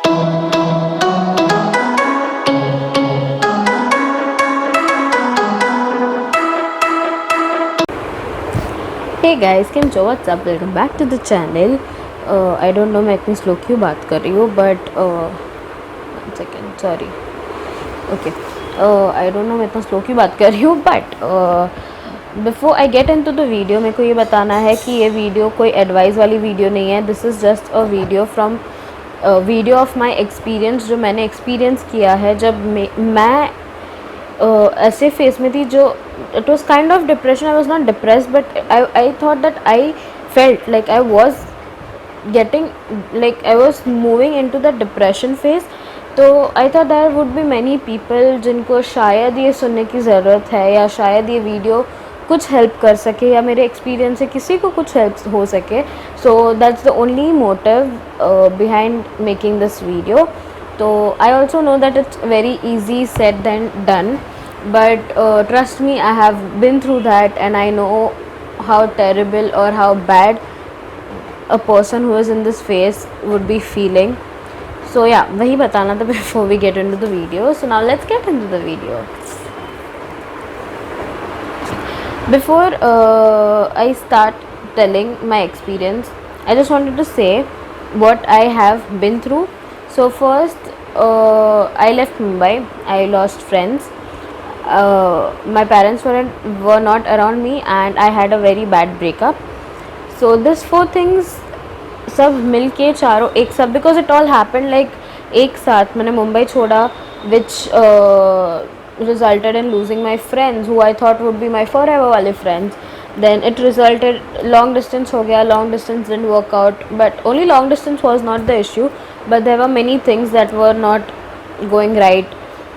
हे guys, केम छो? What's up, welcome back to the channel. I don't know मैं इतनी स्लो क्यों बात कर रही हूँ, but one second, sorry. Okay, I don't know मैं इतना स्लो क्यों बात कर रही हूँ, but before I get into the video, मेरे को ये बताना है कि ये वीडियो कोई एडवाइस वाली वीडियो नहीं है। This is just a video of my experience, जो मैंने एक्सपीरियंस किया है जब मैं ऐसे फेस में थी जो it was kind of depression. I was not depressed, but I thought that I felt like I was getting like I was moving into the depression phase. तो I thought there would be many people जिनको शायद ये सुनने की ज़रूरत है, या शायद ये वीडियो कुछ हेल्प कर सके, या मेरे एक्सपीरियंस से किसी को कुछ हेल्प हो सके. So that's the only motive behind making this video. तो I also know that it's very easy said then done, but trust me, I have been through that and I know how terrible or how bad a person who is in this phase would be feeling. So yeah, वही बताना था before we get into the video. So now let's get into the video. Before I start telling my experience, I just wanted to say what I have been through. So first, I left Mumbai. I lost friends. My parents were not around me and I had a very bad breakup. So this 4 things सब मिल के चारों एक साथ, because it all happened like एक साथ. मैंने मुंबई छोड़ा, which resulted in losing my friends who I thought would be my forever वाले friends. Then it resulted long distance हो गया. Long distance didn't work out, but only long distance was not the issue, but there were many things that were not going right,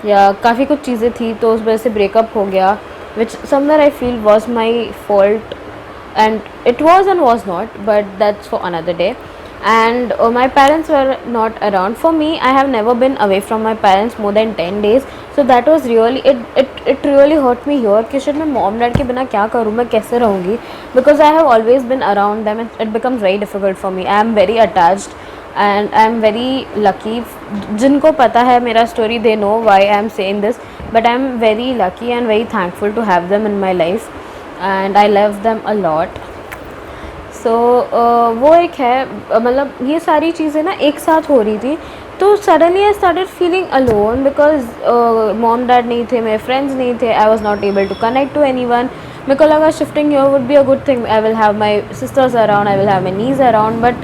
या काफ़ी कुछ चीज़ें थी, तो उस वजह से ब्रेकअप हो गया, which somewhere I feel was my fault. And it was and was not, but that's for another day. And my parents were not around. For me, I have never been away from my parents more than 10 days. So that was really it really hurt me here कि शायद मैं mom dad के बिना क्या करूँ, मैं कैसे रहूँगी, because I have always been around them. It becomes very difficult for me. I am very attached and I am very lucky. जिनको पता है मेरा story, they know why I am saying this, but I am very lucky and very thankful to have them in my life. And I love them a lot. So वो एक है, मतलब ये सारी चीज़ें ना एक साथ हो रही थी. तो suddenly I started feeling alone, because mom dad नहीं थे, मेरे फ्रेंड्स नहीं थे. I was not able to connect to anyone. मेरे को लगा shifting here would be a good thing. I will have my sisters around, I will have my nieces around, but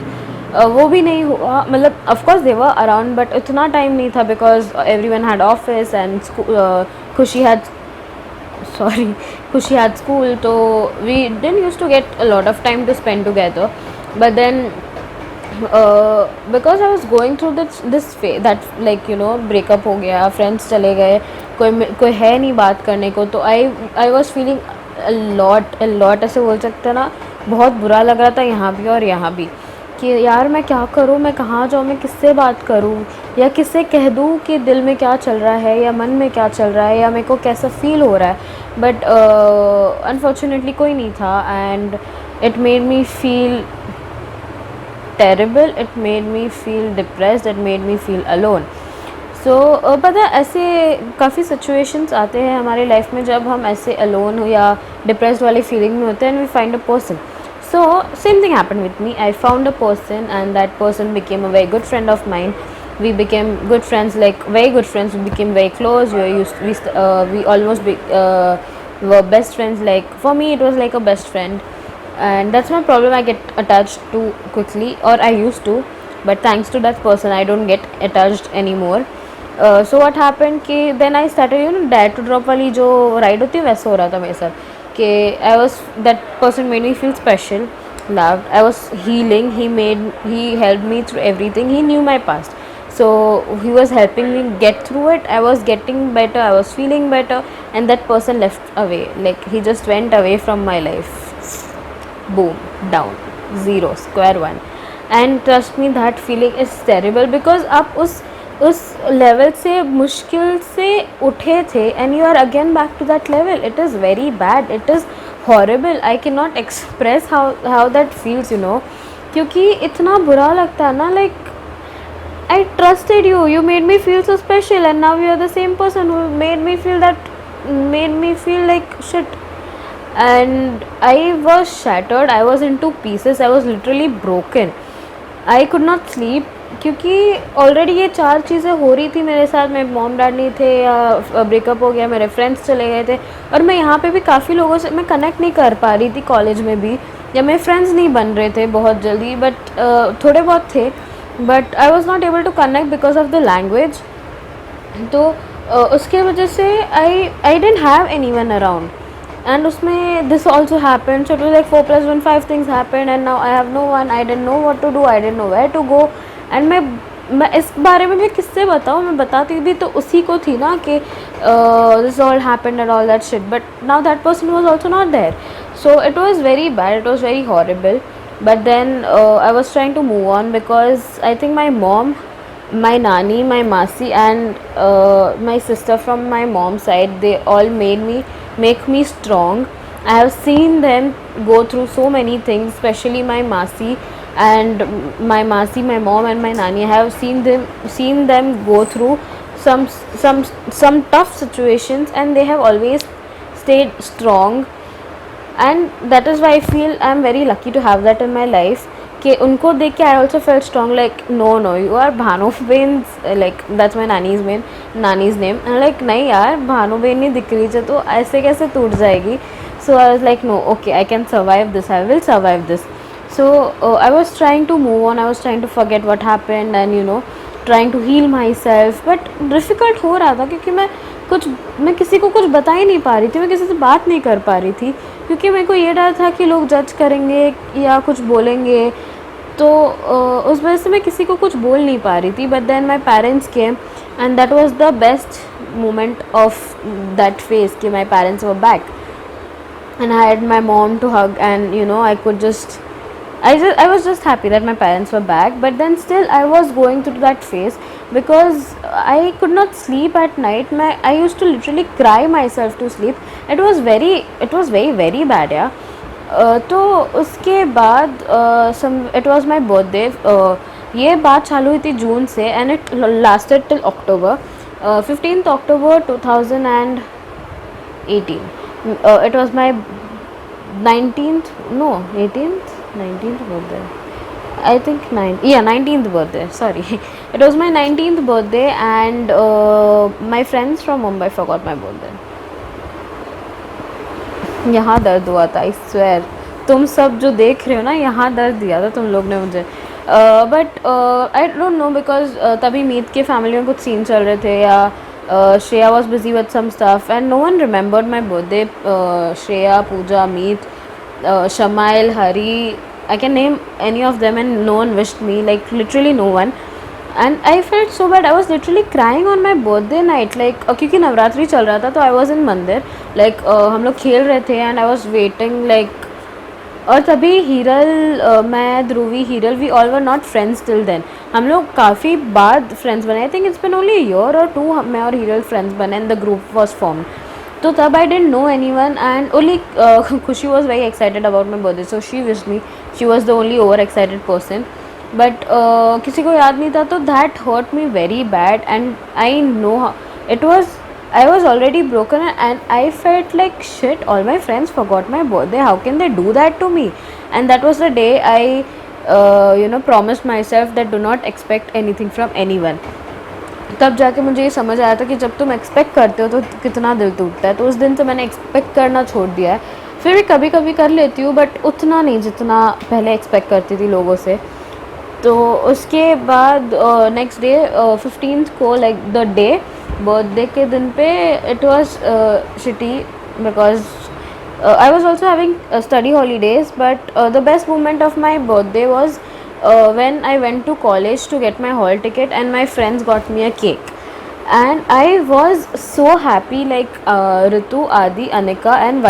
वो भी नहीं हुआ. मतलब of course they were around, but इतना time नहीं था, because everyone had office and Khushi had school, so we didn't used to get a lot of time to spend together. But then because I was going through this phase, that like breakup हो गया, friends चले गए, कोई है नहीं बात करने को, तो I was feeling a lot ऐसे बोल सकते ना, बहुत बुरा लग रहा था यहाँ भी और यहाँ भी, कि यार मैं क्या करूँ, मैं कहाँ जाऊँ, मैं किससे बात करूँ, या किससे कह दूँ कि दिल में क्या चल रहा है, या मन में क्या चल रहा है, या मेरे को कैसा फील हो रहा है. बट अनफॉर्चुनेटली कोई नहीं था, and it made me feel terrible, it made me feel depressed, it made me feel alone. So पता है, ऐसे काफ़ी सिचुएशंस आते हैं हमारे लाइफ में जब हम ऐसे अलोन हो या डिप्रेस्ड वाली फीलिंग में होते हैं, and we find a person. So same thing happened with me. I found a person and that person became a very good friend of mine. We became good friends, like very good friends. We became very close. We almost were best friends. Like for me, it was like a best friend, and that's my problem. I get attached too quickly, or I used to, but thanks to that person, I don't get attached anymore. So what happened कि then I started dare to drop वाली जो ride होती है, वैसा हो रहा था मेरे साथ. That person made me feel special, loved. I was healing. He helped me through everything. He knew my past, so he was helping me get through it. I was getting better, I was feeling better, and that person left away. Like he just went away from my life. Boom, down, zero, square one. And trust me, that feeling is terrible, because आप उस level से मुश्किल से उठे थे, and you are again back to that level. It is very bad, it is horrible. I can not express how that feels, क्योंकि इतना बुरा लगता है ना. Like I trusted you. You made me feel so special, and now you are the same person who made me feel like shit. And I was shattered. I was into pieces. I was literally broken. I could not sleep, क्योंकि already ये 4 चीज़ें हो रही थी मेरे साथ. मेरे mom dad नहीं थे, या ब्रेकअप हो गया, मेरे फ्रेंड्स चले गए थे, और मैं यहाँ पे भी काफ़ी लोगों से मैं कनेक्ट नहीं कर पा रही थी कॉलेज में भी, या मेरे फ्रेंड्स नहीं बन रहे थे बहुत जल्दी, बट थोड़े बहुत थे, but I was not able to connect because of the language. तो उसके वजह से I didn't have anyone around. And उसमें this also happened, so it was like 4 + 1 5 things happened, and now I have no one. I didn't know what to do, I didn't know where to go. and मैं इस बारे में भी किससे बताऊँ. मैं बताती भी तो उसी को थी ना कि this all happened and all that shit, but now that person was also not there, so it was very bad, it was very horrible. But then I was trying to move on, because I think my mom, my nani, my masi, and my sister from my mom's side, they all make me strong. I have seen them go through so many things, especially my masi, my mom and my nani. I have seen them go through some tough situations, and they have always stayed strong. And that is why I feel I'm very lucky to have that in my life. कि उनको देख के I also felt strong, like no you are भानुबेन's, like that's my nanny's name. and like नहीं यार, भानुबेन नहीं दिख रही है तो ऐसे कैसे टूट जाएगी. So I was like no, okay, I can survive this, I will survive this. So I was trying to move on, I was trying to forget what happened, and trying to heal myself, but difficult हो रहा था, क्योंकि मैं किसी को कुछ बता ही नहीं पा रही थी, मैं किसी से बात नहीं कर पा रही थी, क्योंकि मेरे को ये डर था कि लोग जज करेंगे या कुछ बोलेंगे. तो उस वजह से मैं किसी को कुछ बोल नहीं पा रही थी. But then my parents came, and that was the best moment of that phase कि my parents were back, and I had my mom to hug, and I could I was just happy that my parents were back. But then still I was going through that phase, because I could not sleep at night. I used to literally cry myself to sleep. It was very very bad, yeah. तो उसके बाद it was my birthday. ये बात चालू हुई थी जून से, and it lasted till October, 15th October 2018. It was my 19th, no, 18th, 19th birthday. I think 19th birthday, sorry. It was my 19th birthday, and my friends from Mumbai forgot my birthday. यहाँ दर्द हुआ था, I swear. तुम सब जो देख रहे हो ना, यहाँ दर्द दिया था तुम लोग ने मुझे. But I don't no, because तभी मीत के फैमिली में कुछ सीन चल रहे थे, या Shreya was busy with some stuff, and no one remembered my birthday. Shreya, Pooja, Meet, Shamail, Hari, I can name any of them, and no one wished me, like literally no one. And I felt so bad. I was literally crying on my birthday night, like क्योंकि नवरात्रि चल रहा था, तो I was in मंदिर, like हम लोग खेल रहे थे, and I was waiting, like. और तभी हीरल, मैं, Dhruvi, Hiral, we all were not friends till then. हम लोग काफ़ी बाद फ्रेंड्स बने. I think it's been only year और 2 मैं और हीरल फ्रेंड्स बने, and the group was form. तो तब I didn't know any one, and only Khushi was very excited about my birthday, so she wish me. She was the only over excited person. But किसी को याद नहीं था, तो that hurt me very bad. And I know it was, I was already broken, and I felt like shit, all my friends forgot my birthday, how can they do that to me? And that was the day I promised myself that do not expect anything from anyone. तब जाके मुझे ये समझ आया था कि जब तुम एक्सपेक्ट करते हो तो कितना दिल टूटता है. तो उस दिन से मैंने एक्सपेक्ट करना छोड़ दिया है. फिर भी कभी कभी कर लेती हूँ, बट उतना नहीं जितना पहले एक्सपेक्ट करती थी लोगों से. तो उसके बाद नेक्स्ट डे 15th को, लाइक द डे बर्थडे के दिन पे, it was shitty, because I was also having study holidays. But the best moment of my birthday was when I went to college to get my hall ticket, and my friends got me a cake, and I was so happy, like Ritu, Adi, Anika and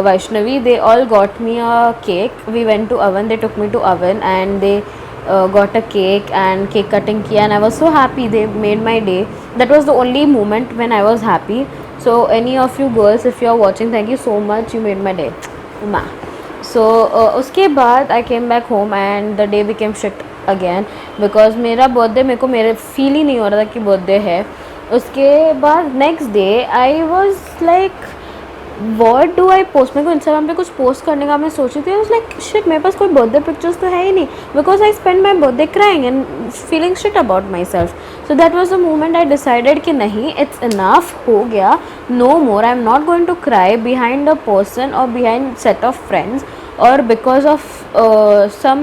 Vaishnavi, they all got me a cake. We went to oven, they took me to oven, and they got a cake and cake cutting kiya, and I was so happy. They made my day. That was the only moment when I was happy. So any of you girls, if you are watching, thank you so much, you made my day. Ma. So उसके बाद I came back home, and the day became shit. Again, because मेरा birthday मेरे को मेरे feel ही नहीं हो रहा था कि बर्थडे है. उसके बाद next day I was like what do I post. मेरे को इंस्टाग्राम पे कुछ पोस्ट करने का मैं सोची थी. आई वाज लाइक शिट, मेरे पास कोई बर्थडे पिक्चर्स तो है ही नहीं, because I spend my birthday crying and feeling shit about myself. So that was the moment I decided कि नहीं, इट्स इनफ, हो गया, no more. I am not going to cry behind a person और behind set of friends or because of some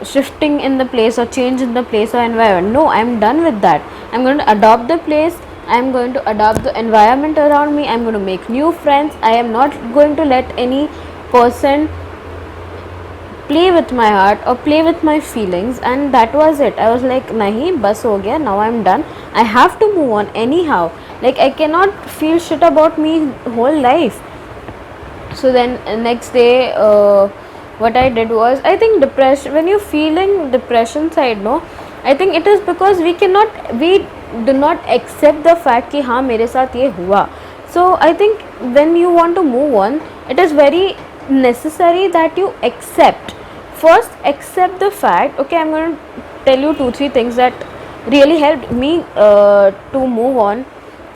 shifting in the place or change in the place or environment. No, I'm done with that. I'm going to adopt the place, I'm going to adopt the environment around me, I'm going to make new friends. I am not going to let any person play with my heart or play with my feelings. And that was it. I was like nahi, bas ho gaya, now I'm done. I have to move on anyhow. Like I cannot feel shit about me whole life. So then next day what I did was, I think depression, when you're feeling depression side, no, I think it is because we do not accept the fact कि हाँ मेरे साथ ये हुआ. So I think when you want to move on, it is very necessary that you accept the fact. Okay, I'm going to tell you 2-3 things that really helped me to move on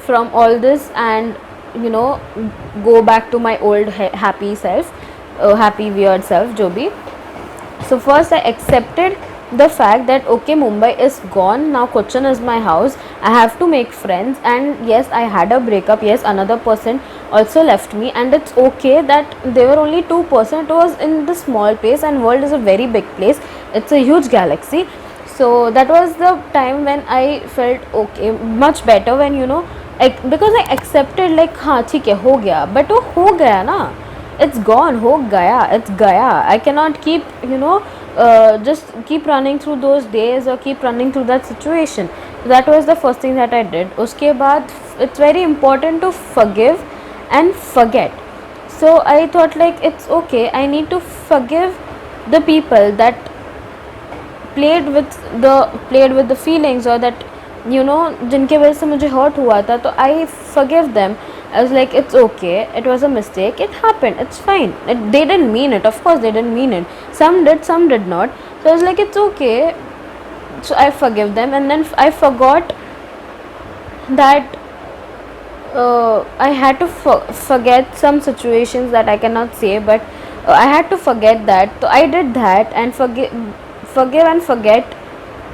from all this and go back to my old happy self, happy weird self, jo bhi. So first I accepted the fact that okay, Mumbai is gone, now Cochin is my house, I have to make friends. And yes, I had a breakup, yes, another person also left me, and it's okay that they were only 2%. It was in the small place, and world is a very big place, it's a huge galaxy. So that was the time when I felt okay, much better, when because I accepted like हाँ ठीक है, हो गया. But वो हो गया ना, it's gone, हो गया, it's गया. I cannot keep just keep running through those days or keep running through that situation. That was the first thing that I did. उसके बाद it's very important to forgive and forget. So I thought like it's okay, I need to forgive the people that played with the feelings, or that जिनके वजह से मुझे hurt हुआ था. तो I forgive them. I was like it's okay, it was a mistake, it happened, it's fine. They didn't mean it, of course they didn't mean it, some did not. So I was like it's okay. So I forgive them, and then I forgot that I had to forget some situations that I cannot say, but I had to forget that. So I did that, and forgive and forget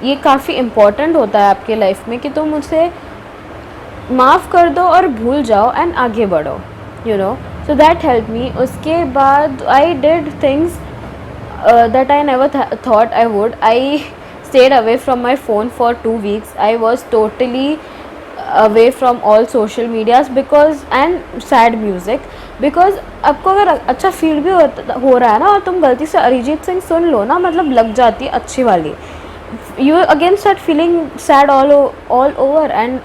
ये काफ़ी important होता है आपके life में, कि तुम उसे माफ़ कर दो और भूल जाओ एंड आगे बढ़ो, सो दैट हेल्प मी. उसके बाद I did things that I never thought I would. I stayed away from my phone for 2 weeks. I was totally away from all social medias because and sad music, because आपको अगर अच्छा feel भी हो रहा है ना, और तुम गलती से अरिजीत सिंह सुन लो ना, मतलब लग जाती है अच्छी वाली, you again start feeling sad all over. And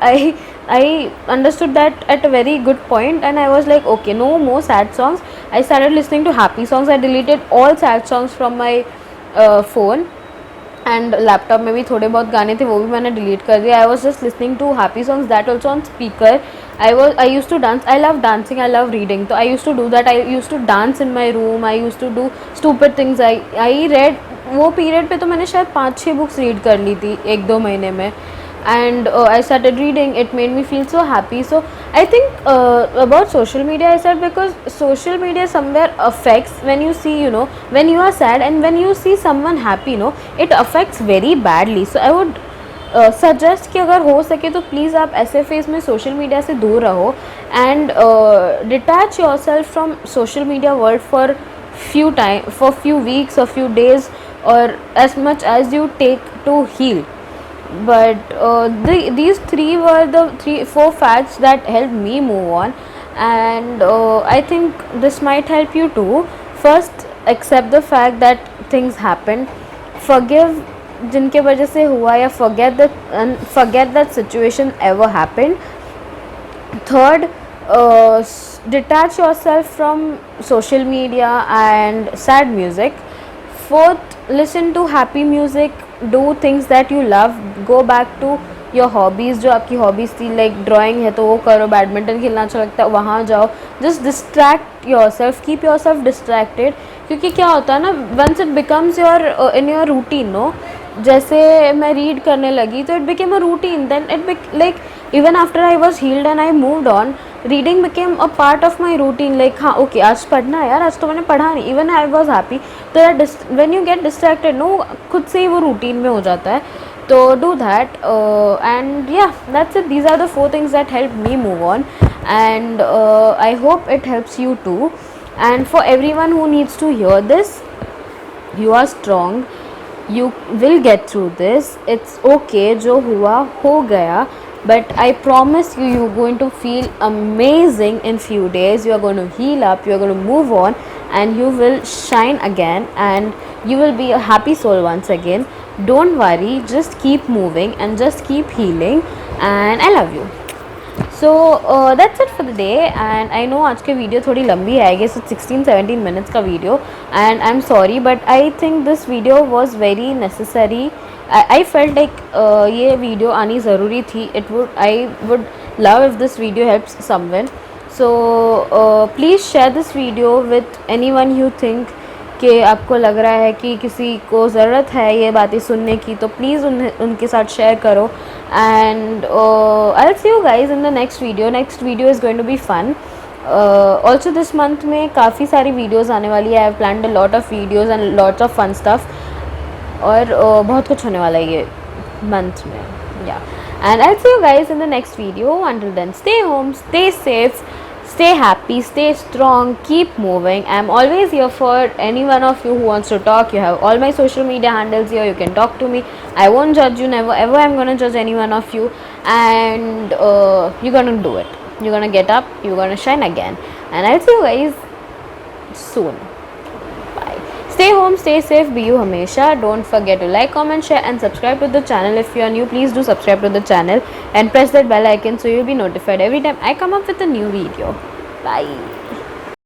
I understood that at a very good point, and I was like okay, no more sad songs. I started listening to happy songs. I deleted all sad songs from my phone, and laptop में भी थोड़े बहुत गाने थे, वो भी मैंने delete कर दिया. I was just listening to happy songs, that also on speaker. I use to dance. I love dancing, I love reading. तो I use to do that. I use to dance in my room. I use to do stupid things. I read, वो period पे तो मैंने शायद 5-6 books read कर ली थी 1-2 महीने में. And I started reading. It made me feel so happy. So I think about social media, I said, because social media somewhere affects when you see, when you are sad and when you see someone happy, it affects very badly. So I would suggest कि अगर हो सके तो please आप ऐसे phase में social media से दूर रहो, and detach your self from social media world for few weeks or few days, or as much as you take to heal. But these 3 were the 4 facts that helped me move on, and I think this might help you too. First, accept the fact that things happen. Forgive जिनके वजह से हुआ, या forget that situation ever happened. Third, detach yourself from social media and sad music. Fourth, listen to happy music. Do things that you love. Go back to your hobbies. जो आपकी hobbies थी, like drawing है तो वो करो, badminton खेलना अच्छा लगता है वहाँ जाओ. Just distract yourself, keep yourself distracted. क्योंकि क्या होता है ना, once it becomes your in your routine, no, जैसे मैं रीड करने लगी तो it became a routine, then it like even after I was healed and I moved on, reading became a part of my routine, like हाँ okay आज पढ़ना है यार, आज तो मैंने पढ़ा नहीं, इवन आई वॉज हैप्पी. तो when you get distracted no, खुद से ही वो रूटीन में हो जाता है. तो do that, and yeah, that's it. These are the 4 things that helped me move on, and I hope it helps you too. And for everyone who needs to hear this, you are strong, you will get through this, it's okay, जो हुआ हो गया, but I promise you, you're going to feel amazing in few days. You are going to heal up, you are going to move on, and you will shine again, and you will be a happy soul once again. Don't worry, just keep moving and just keep healing, and I love you. So that's it for the day. And I no आज के video थोड़ी लंबी है, I guess 16-17 minutes का video, and I am sorry, but I think this video was very necessary. I felt like ये video आनी ज़रूरी थी. I would love if this video helps someone. So please share this video with any one you think कि आपको लग रहा है कि किसी को ज़रूरत है ये बातें सुनने की, तो प्लीज़ उनके साथ शेयर करो. And I see you guys in the next video. Next video is going to be fun. Also this month में काफ़ी सारी वीडियोज़ आने वाली है. I have planned a lot of videos and lots of fun stuff, और बहुत कुछ होने वाला है ये मंथ में. Yeah and I see you guys in the next video. Until then, stay home, stay safe, stay happy, stay strong, keep moving. I'm always here for any one of you who wants to talk. You have all my social media handles here, you can talk to me. I won't judge you, never ever I'm gonna judge any one of you. And you're gonna do it, you're gonna get up, you're gonna shine again, and I'll see you guys soon. Bye. Stay home, stay safe, be you hamesha. Don't forget to like, comment, share and subscribe to the channel. If you are new, please do subscribe to the channel and press that bell icon so you'll be notified every time I come up with a new video. Bye.